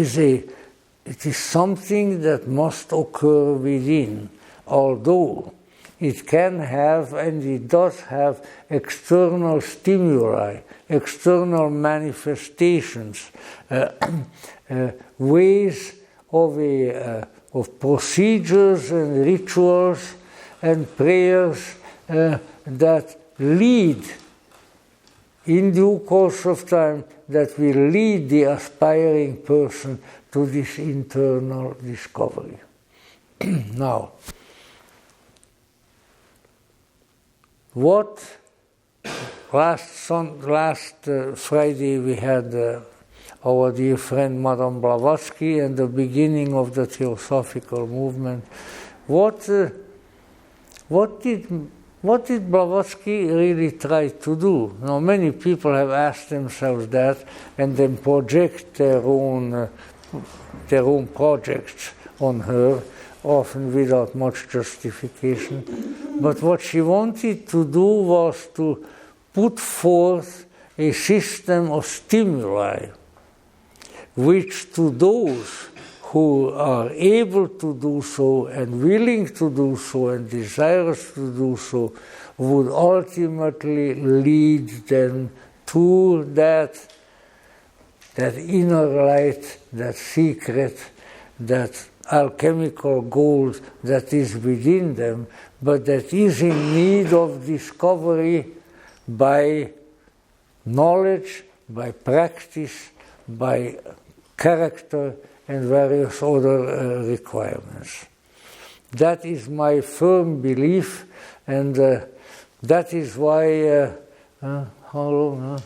is something that must occur within, although it can have, and it does have, external stimuli, external manifestations, ways of procedures and rituals and prayers that lead, in due course of time, that will lead the aspiring person to this internal discovery. Now, what last Friday we had our dear friend Madame Blavatsky and the beginning of the Theosophical movement. What did Blavatsky really try to do? Now, many people have asked themselves that and then project their own projects on her, often without much justification. But what she wanted to do was to put forth a system of stimuli, which to those who are able to do so and willing to do so and desirous to do so would ultimately lead them to that inner light, that secret, that alchemical gold that is within them, but that is in need of discovery by knowledge, by practice, by character, and various other requirements. That is my firm belief, and that is why, how long?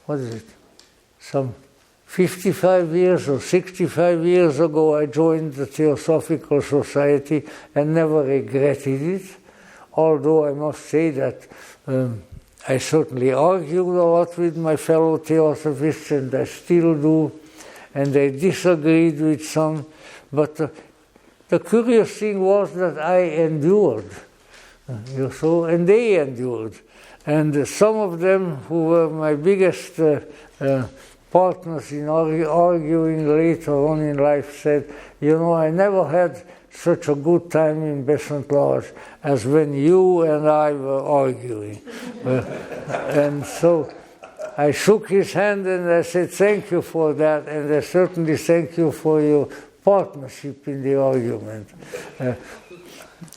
What is it? Some 55 years or 65 years ago, I joined the Theosophical Society and never regretted it, although I must say that I certainly argued a lot with my fellow Theosophists, and I still do, and I disagreed with some, but the curious thing was that I endured, and they endured. And some of them, who were my biggest partners in arguing later on in life, said, I never had such a good time in Besant Lodge as when you and I were arguing. And so I shook his hand and I said, thank you for that, and I certainly thank you for your partnership in the argument.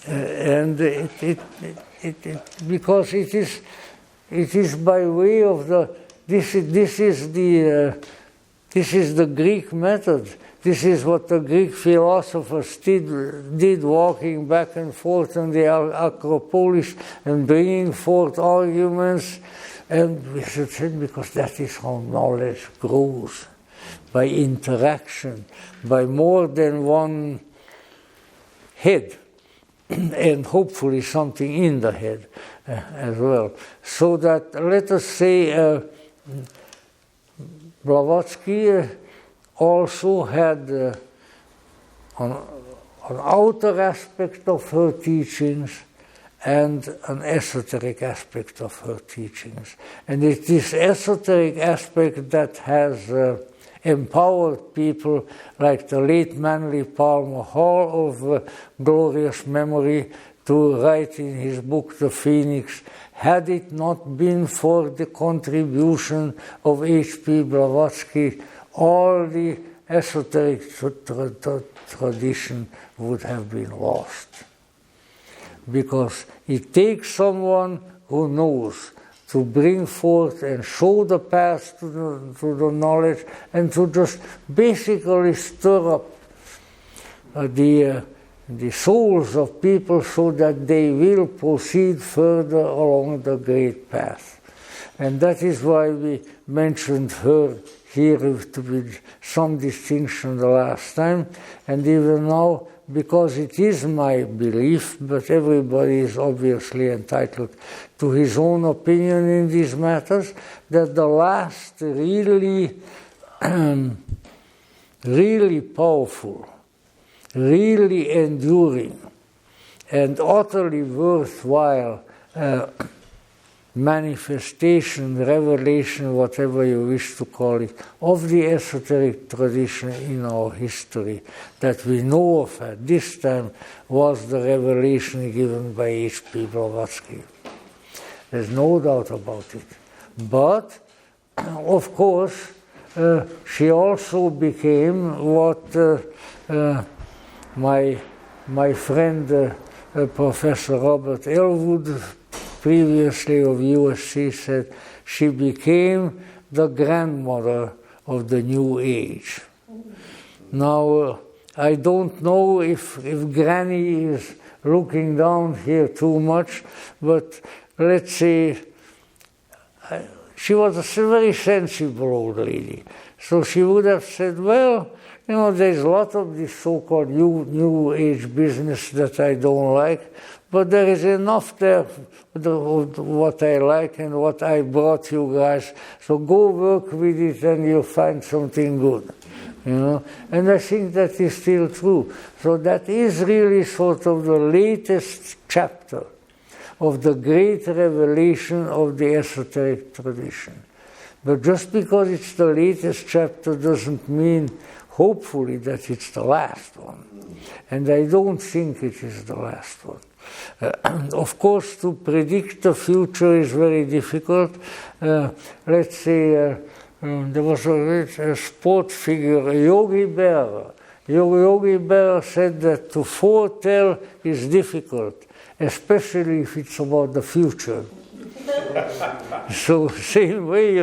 And because it is by way of this is the Greek method. This is what the Greek philosophers did walking back and forth on the Acropolis and bringing forth arguments. And we should say, because that is how knowledge grows, by interaction, by more than one head, and hopefully something in the head as well. So that, let us say, Blavatsky also had an outer aspect of her teachings and an esoteric aspect of her teachings. And it's this esoteric aspect that has empowered people like the late Manly Palmer Hall of glorious memory to write in his book, The Phoenix, had it not been for the contribution of H.P. Blavatsky, all the esoteric tradition would have been lost. Because it takes someone who knows to bring forth and show the path to the knowledge, and to just basically stir up the souls of people so that they will proceed further along the great path. And that is why we mentioned her here with some distinction the last time, and even now, because it is my belief, but everybody is obviously entitled to his own opinion in these matters, that the last really, really powerful, really enduring, and utterly worthwhile manifestation, revelation, whatever you wish to call it, of the esoteric tradition in our history that we know of at this time was the revelation given by H.P. Blavatsky. There's no doubt about it. But, of course, she also became what my friend Professor Robert Elwood, previously of USC, said, she became the grandmother of the New Age. Now, I don't know if Granny is looking down here too much, but let's say she was a very sensible old lady. So she would have said, well, there's a lot of this so-called new age business that I don't like, but there is enough there of what I like and what I brought you guys. So go work with it and you'll find something good. And I think that is still true. So that is really sort of the latest chapter of the great revelation of the esoteric tradition. But just because it's the latest chapter doesn't mean, hopefully, that it's the last one. And I don't think it is the last one. Of course, to predict the future is very difficult. Let's say there was a sport figure, Yogi Berra. Yogi Berra said that to foretell is difficult, especially if it's about the future. So same way,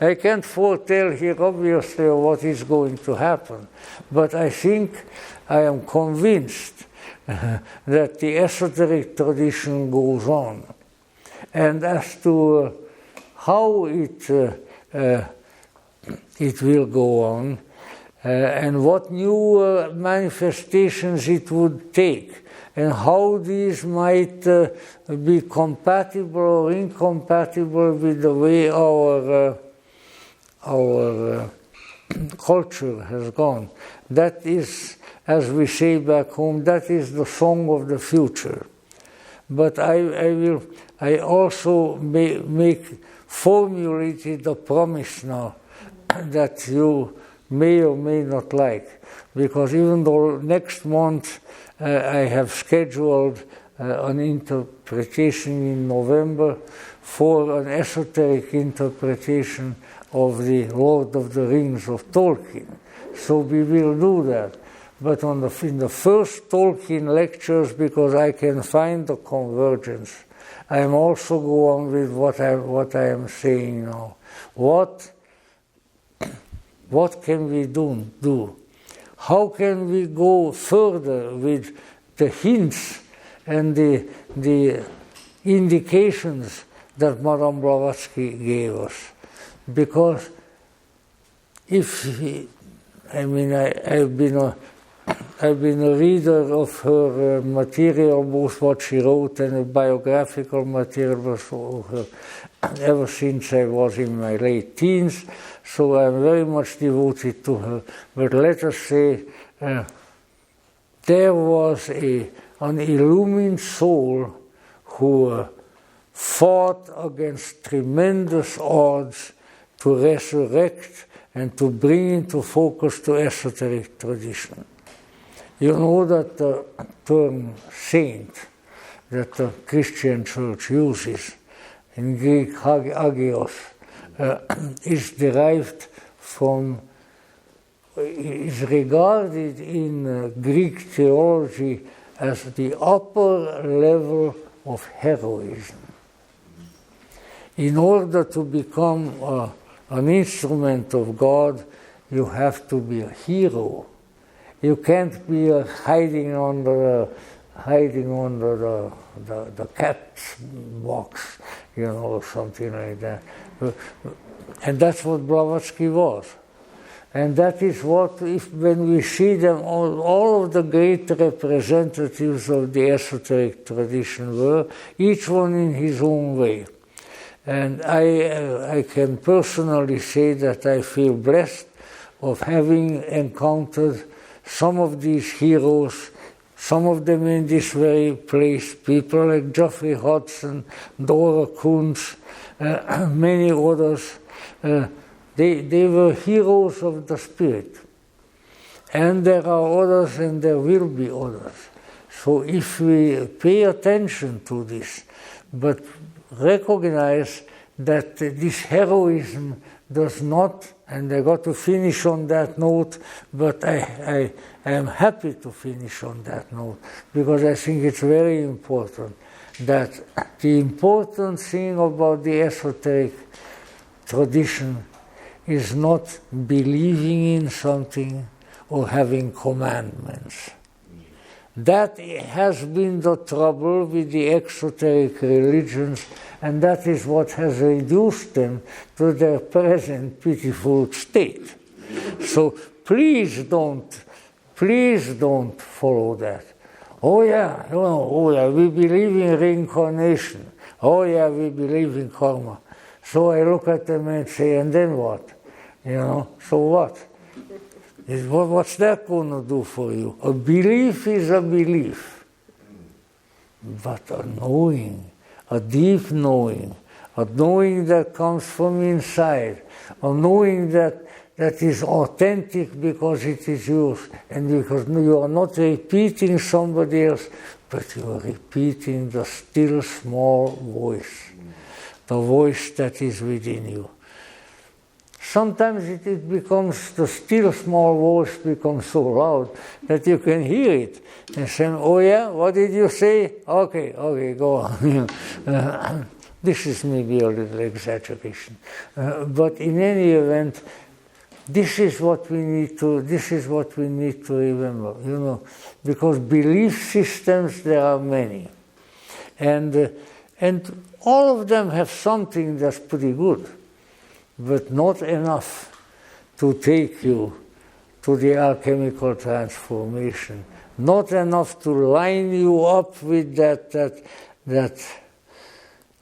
I can't foretell here obviously what is going to happen, but I think I am convinced that the esoteric tradition goes on. And as to how it will go on and what new manifestations it would take, and how these might be compatible or incompatible with the way our culture has gone. That is, as we say back home, that is the song of the future. But I also formulated a promise now that you may or may not like, because even though next month I have scheduled an interpretation in November for an esoteric interpretation of the Lord of the Rings of Tolkien. So we will do that. But in the first Tolkien lectures, because I can find the convergence, I am also go on with what I am saying now. What can we do? How can we go further with the hints and the indications that Madame Blavatsky gave us? Because I've been a reader of her material, both what she wrote and the biographical material of her, ever since I was in my late teens, so I'm very much devoted to her. But let us say there was an illumined soul who fought against tremendous odds to resurrect and to bring into focus the esoteric tradition. You know that the term saint that the Christian church uses, in Greek hagios, is derived from, is regarded in Greek theology as the upper level of heroism. In order to become an instrument of God, you have to be a hero. You can't be hiding under the cat's box, or something like that. And that's what Blavatsky was. And that is what, when we see them, all of the great representatives of the esoteric tradition were, each one in his own way. And I can personally say that I feel blessed of having encountered some of these heroes, some of them in this very place, people like Geoffrey Hodgson, Dora Kunz, many others. They were heroes of the spirit. And there are others and there will be others. So if we pay attention to this, but recognize that this heroism does not, and I got to finish on that note, but I am happy to finish on that note, because I think it's very important that the important thing about the esoteric tradition is not believing in something or having commandments. That has been the trouble with the exoteric religions, and that is what has reduced them to their present pitiful state. So please don't follow that. Oh yeah, we believe in reincarnation. Oh yeah, we believe in karma. So I look at them and say, and then what? So what? What's that going to do for you? A belief is a belief. But a knowing, a deep knowing, a knowing that comes from inside, a knowing that is authentic because it is yours, and because you are not repeating somebody else, but you are repeating the still small voice, the voice that is within you. Sometimes it becomes, the still small voice becomes so loud that you can hear it and say, oh yeah, what did you say? Okay, go on. This is maybe a little exaggeration. But in any event, this is what we need to remember, because belief systems, there are many. And all of them have something that's pretty good, but not enough to take you to the alchemical transformation. Not enough to line you up with that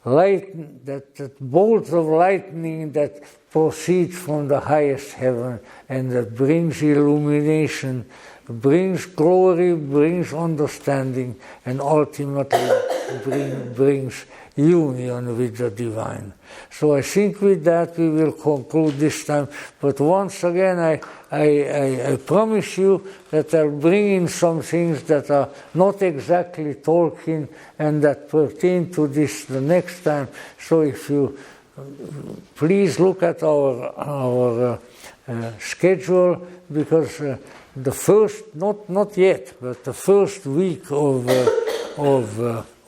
light, that bolt of lightning that proceeds from the highest heaven and that brings illumination, brings glory, brings understanding, and ultimately brings union with the divine. So I think with that we will conclude this time. But once again, I promise you that I'll bring in some things that are not exactly Tolkien and that pertain to this the next time. So if you please look at our schedule, because the first, not yet, but the first week of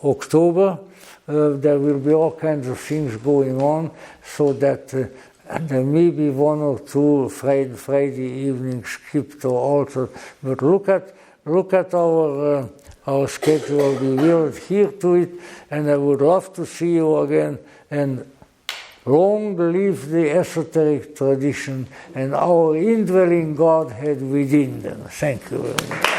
October, there will be all kinds of things going on, so that there may be one or two Friday evenings skipped or altered. But look at our schedule. We will adhere to it, and I would love to see you again. And long live the esoteric tradition and our indwelling Godhead within them. Thank you very much.